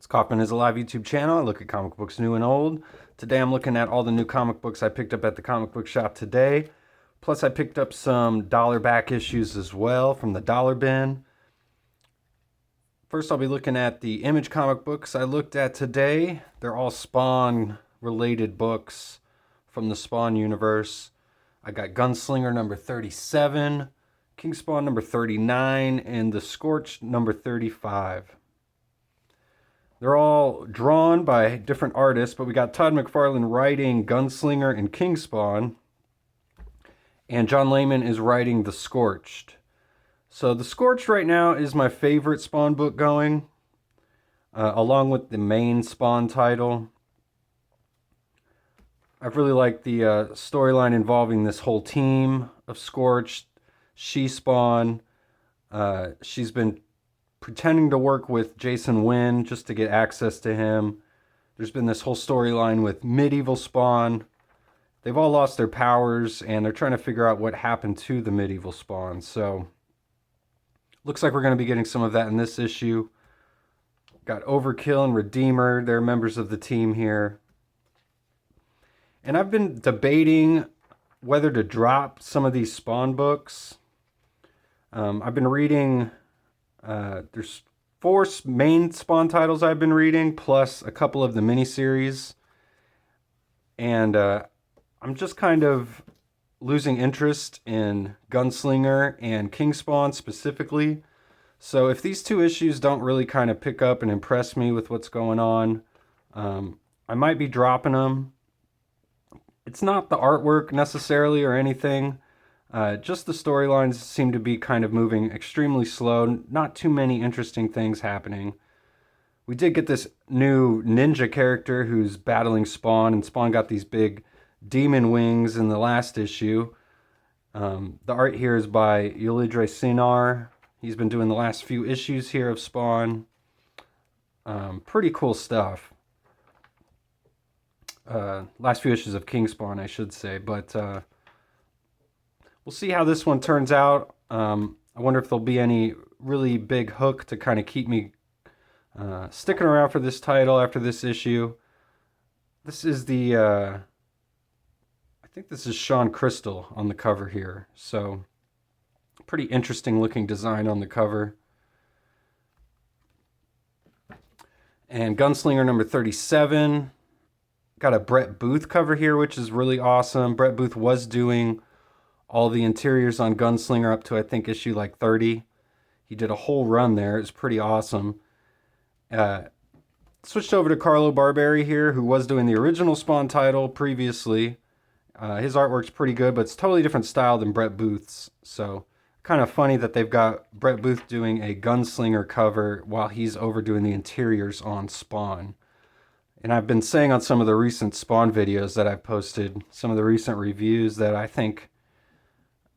Kaufman is a live YouTube channel. I look at comic books new and old. Today I'm looking at all the new comic books I picked up at the comic book shop today. Plus I picked up some dollar back issues as well from the dollar bin. First I'll be looking at the Image comic books I looked at today. They're all Spawn related books from the Spawn universe. I got Gunslinger number 37, Kingspawn number 39, and the Scorched number 35. They're all drawn by different artists, but we got Todd McFarlane writing Gunslinger and Kingspawn, and John Layman is writing The Scorched. So The Scorched right now is my favorite Spawn book going, along with the main Spawn title. I've really liked the storyline involving this whole team of Scorched. Spawn. She's been pretending to work with Jason Wynn just to get access to him. There's been this whole storyline with medieval Spawn. They've all lost their powers, and they're trying to figure out what happened to the medieval Spawn. So, looks like we're going to be getting some of that in this issue. Got Overkill and Redeemer. They're members of the team here. And I've been debating whether to drop some of these Spawn books. I've been reading... there's 4 main Spawn titles I've been reading, plus a couple of the miniseries. And I'm just kind of losing interest in Gunslinger and Kingspawn specifically. So if these 2 issues don't really kind of pick up and impress me with what's going on, I might be dropping them. It's not the artwork necessarily or anything. Just the storylines seem to be kind of moving extremely slow. Not too many interesting things happening. We did get this new ninja character who's battling Spawn, and Spawn got these big demon wings in the last issue. The art here is by Yulidre Sinar. He's been doing the last few issues here of Spawn. Pretty cool stuff. Last few issues of Kingspawn, I should say, but... we'll see how this one turns out. I wonder if there'll be any really big hook to kind of keep me sticking around for this title after this issue. This is the... I think this is Sean Crystal on the cover here. So, pretty interesting looking design on the cover. And Gunslinger number 37. Got a Brett Booth cover here, which is really awesome. Brett Booth was doing all the interiors on Gunslinger up to, I think, issue like 30. He did a whole run there. It's pretty awesome. Switched over to Carlo Barberi here, who was doing the original Spawn title previously. His artwork's pretty good, but it's totally different style than Brett Booth's. So, kind of funny that they've got Brett Booth doing a Gunslinger cover while he's overdoing the interiors on Spawn. And I've been saying on some of the recent Spawn videos that I've posted, some of the recent reviews, that I think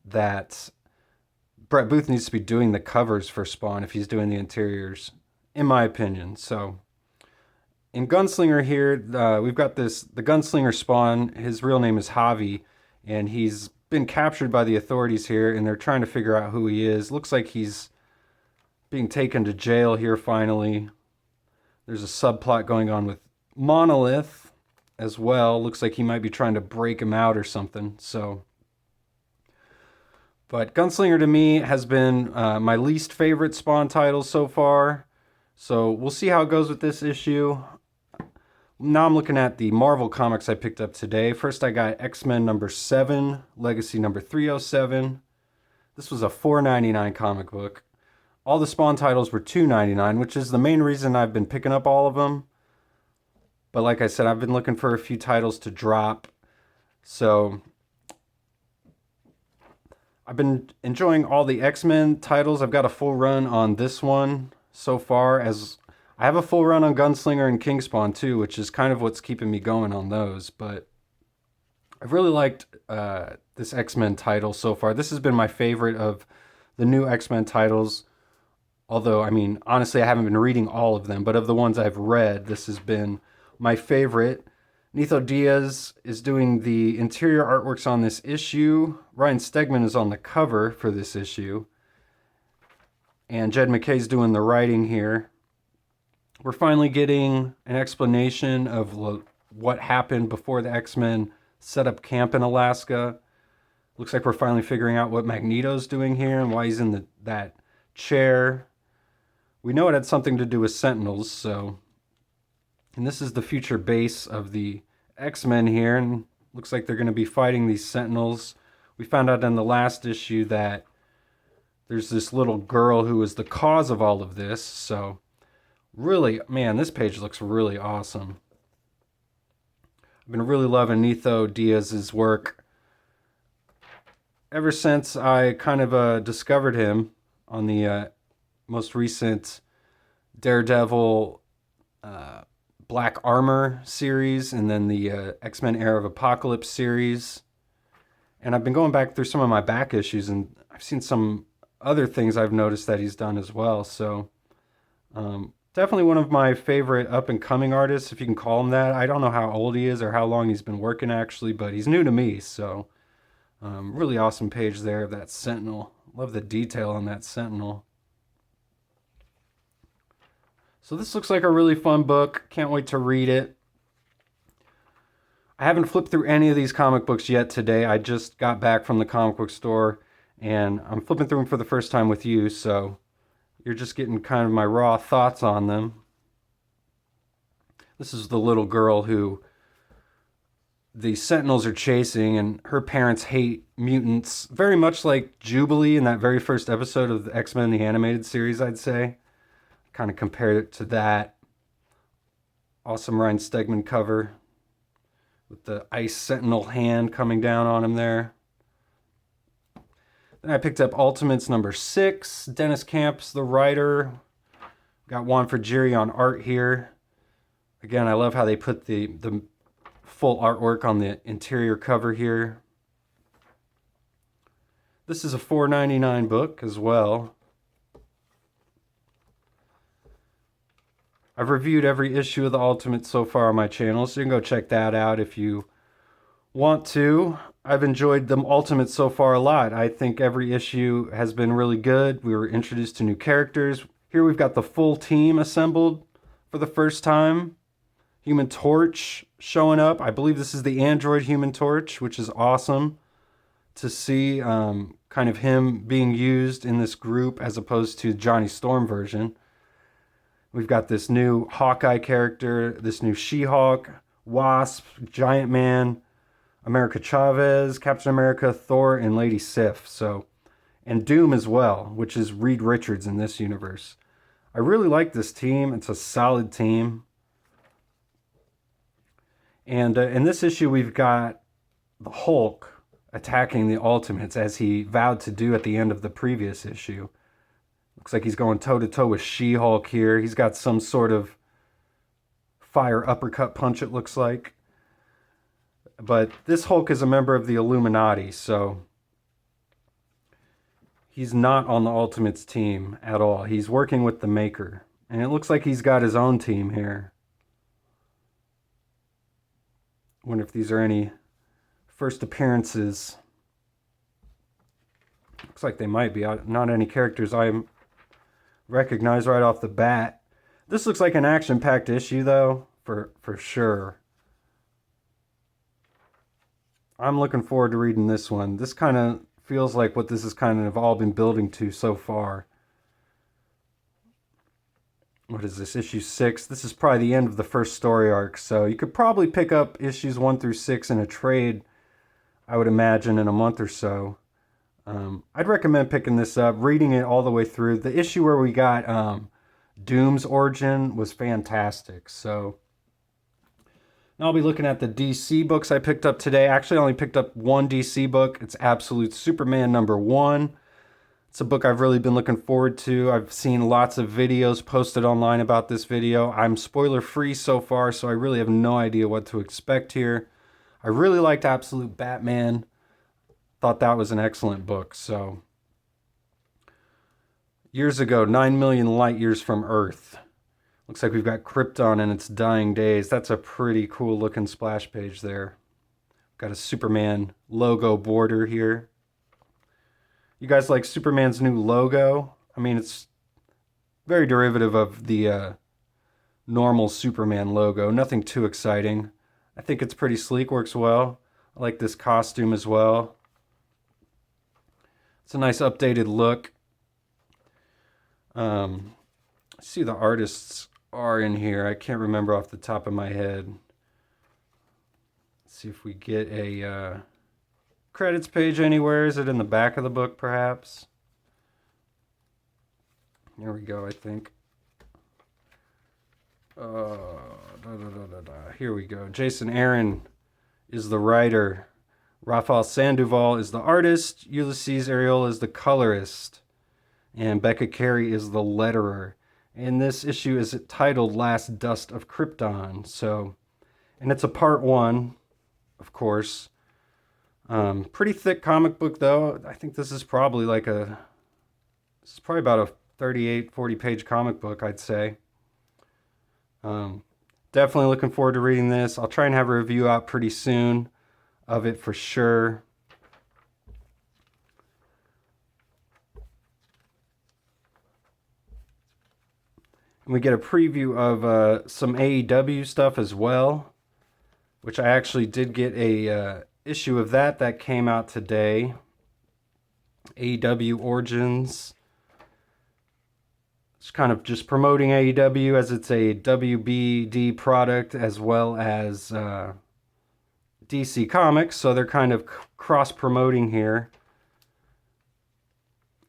that Brett Booth needs to be doing the covers for Spawn if he's doing the interiors, in my opinion. So, in Gunslinger here, we've got the Gunslinger Spawn. His real name is Javi, and he's been captured by the authorities here, and they're trying to figure out who he is. Looks like he's being taken to jail here finally. There's a subplot going on with Monolith as well. Looks like he might be trying to break him out or something. So, but Gunslinger to me has been my least favorite Spawn title so far. So we'll see how it goes with this issue. Now I'm looking at the Marvel comics I picked up today. First I got XMen number 7, Legacy number 307. This was a $4.99 comic book. All the Spawn titles were $2.99, which is the main reason I've been picking up all of them. But like I said, I've been looking for a few titles to drop. So I've been enjoying all the X-Men titles. I've got a full run on this one so far. As I have a full run on Gunslinger and Kingspawn too, which is kind of what's keeping me going on those. But I've really liked this X-Men title so far. This has been my favorite of the new X-Men titles. Although, I mean, honestly, I haven't been reading all of them. But of the ones I've read, this has been my favorite. Nitho Diaz is doing the interior artworks on this issue. Ryan Stegman is on the cover for this issue. And Jed MacKay's doing the writing here. We're finally getting an explanation of what happened before the X-Men set up camp in Alaska. Looks like we're finally figuring out what Magneto's doing here and why he's in that chair. We know it had something to do with Sentinels, so... And this is the future base of the X-Men here, and looks like they're going to be fighting these Sentinels. We found out in the last issue that there's this little girl who is the cause of all of this, so... Really, man, this page looks really awesome. I've been really loving Nitho Diaz's work ever since I kind of discovered him on the most recent Daredevil Black Armor series, and then the X-Men Era of Apocalypse series. And I've been going back through some of my back issues, and I've seen some other things I've noticed that he's done as well. So definitely one of my favorite up-and-coming artists, if you can call him that. I don't know how old he is or how long he's been working, actually, but he's new to me, so really awesome page there of that Sentinel. Love the detail on that Sentinel. So this looks like a really fun book. Can't wait to read it. I haven't flipped through any of these comic books yet today. I just got back from the comic book store, and I'm flipping through them for the first time with you, so... You're just getting kind of my raw thoughts on them. This is the little girl who the Sentinels are chasing, and her parents hate mutants. Very much like Jubilee in that very first episode of the X-Men, the animated series, I'd say. Kind of compared it to that. Awesome Ryan Stegman cover. With the Ice Sentinel hand coming down on him there. Then I picked up Ultimates number 6. Dennis Camp's the writer. Got Juan Frigeri on art here. Again, I love how they put the full artwork on the interior cover here. This is a $4.99 book as well. I've reviewed every issue of the Ultimates so far on my channel, so you can go check that out if you want to. I've enjoyed the Ultimates so far a lot. I think every issue has been really good. We were introduced to new characters. Here we've got the full team assembled for the first time. Human Torch showing up. I believe this is the android Human Torch, which is awesome to see kind of him being used in this group as opposed to Johnny Storm version. We've got this new Hawkeye character, this new She-Hulk, Wasp, Giant Man, America Chavez, Captain America, Thor, and Lady Sif. So, and Doom as well, which is Reed Richards in this universe. I really like this team. It's a solid team. And in this issue, we've got the Hulk attacking the Ultimates as he vowed to do at the end of the previous issue. Looks like he's going toe-to-toe with She-Hulk here. He's got some sort of fire uppercut punch, it looks like. But this Hulk is a member of the Illuminati, so he's not on the Ultimates team at all. He's working with the Maker. And it looks like he's got his own team here. Wonder if these are any first appearances. Looks like they might be. Not any characters I recognize right off the bat. This looks like an action-packed issue, though, for sure. I'm looking forward to reading this one. This kind of feels like what this has kind of all been building to so far. What is this, issue 6? This is probably the end of the first story arc, so you could probably pick up issues 1 through 6 in a trade, I would imagine, in a month or so. I'd recommend picking this up, reading it all the way through. The issue where we got Doom's origin was fantastic, so... I'll be looking at the DC books I picked up today. Actually, I only picked up one DC book. It's Absolute Superman number 1. It's a book I've really been looking forward to. I've seen lots of videos posted online about this video. I'm spoiler-free so far, so I really have no idea what to expect here. I really liked Absolute Batman. Thought that was an excellent book, so... Years ago, 9 million light years from Earth. Looks like we've got Krypton in its dying days. That's a pretty cool looking splash page there. Got a Superman logo border here. You guys like Superman's new logo? I mean, it's very derivative of the normal Superman logo. Nothing too exciting. I think it's pretty sleek, works well. I like this costume as well. It's a nice updated look. Let's see, the artists are in here. I can't remember off the top of my head. Let's see if we get a credits page anywhere. Is it in the back of the book, perhaps? Here we go, I think. Here we go. Jason Aaron is the writer. Rafael Sandoval is the artist. Ulysses Ariel is the colorist. And Becca Carey is the letterer. And this issue is titled Last Dust of Krypton. So, and it's a part 1, of course. Pretty thick comic book, though. I think this is probably this is probably about a 38, 40 page comic book, I'd say. Definitely looking forward to reading this. I'll try and have a review out pretty soon of it for sure. And we get a preview of some AEW stuff as well, which I actually did get a issue of that came out today. AEW Origins. It's kind of just promoting AEW as it's a WBD product as well as DC Comics, so they're kind of cross-promoting here.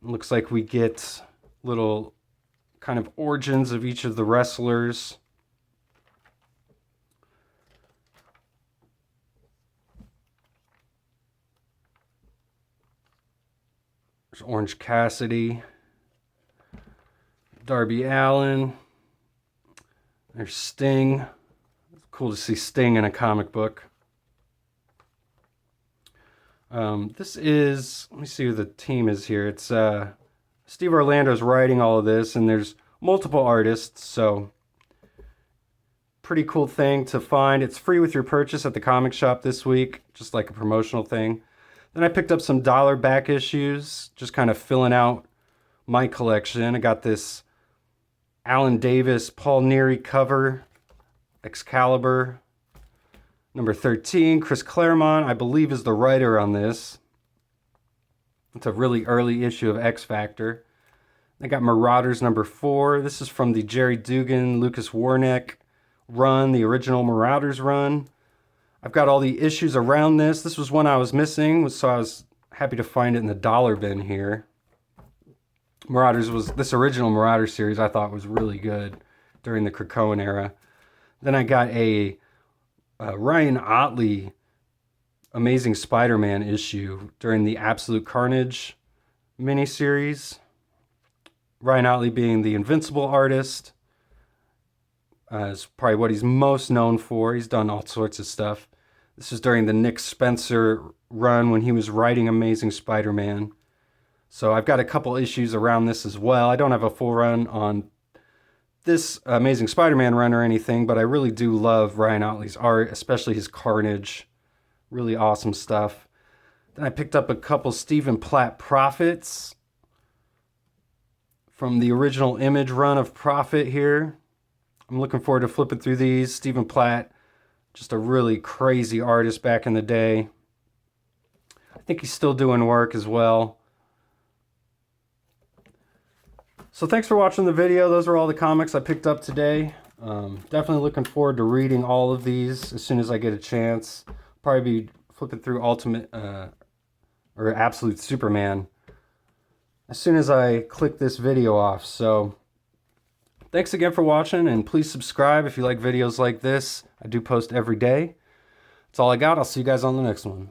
Looks like we get little kind of origins of each of the wrestlers. There's Orange Cassidy, Darby Allin. There's Sting. It's cool to see Sting in a comic book. This is, let me see who the team is here. It's Steve Orlando's writing all of this, and there's multiple artists, so pretty cool thing to find. It's free with your purchase at the comic shop this week, just like a promotional thing. Then I picked up some dollar back issues, just kind of filling out my collection. I got this Alan Davis, Paul Neary cover, Excalibur, number 13. Chris Claremont, I believe, is the writer on this. It's a really early issue of X Factor. I got Marauders number 4. This is from the Jerry Dugan, Lucas Warneck run, the original Marauders run. I've got all the issues around this. This was one I was missing, so I was happy to find it in the dollar bin here. Marauders was, this original Marauders series I thought was really good during the Krakoan era. Then I got a Ryan Ottley Amazing Spider-Man issue during the Absolute Carnage miniseries. Ryan Ottley being the Invincible artist is probably what he's most known for. He's done all sorts of stuff. This is during the Nick Spencer run when he was writing Amazing Spider-Man. So I've got a couple issues around this as well. I don't have a full run on this Amazing Spider-Man run or anything, but I really do love Ryan Ottley's art, especially his Carnage. Really awesome stuff. Then I picked up a couple Stephen Platt Prophets from the original Image run of Prophet here. I'm looking forward to flipping through these. Stephen Platt, just a really crazy artist back in the day. I think he's still doing work as well. So thanks for watching the video. Those are all the comics I picked up today. Definitely looking forward to reading all of these as soon as I get a chance. Probably be flipping through Ultimate or Absolute Superman as soon as I click this video off. So thanks again for watching, and please subscribe if you like videos like this. I do post every day. That's all I got. I'll see you guys on the next one.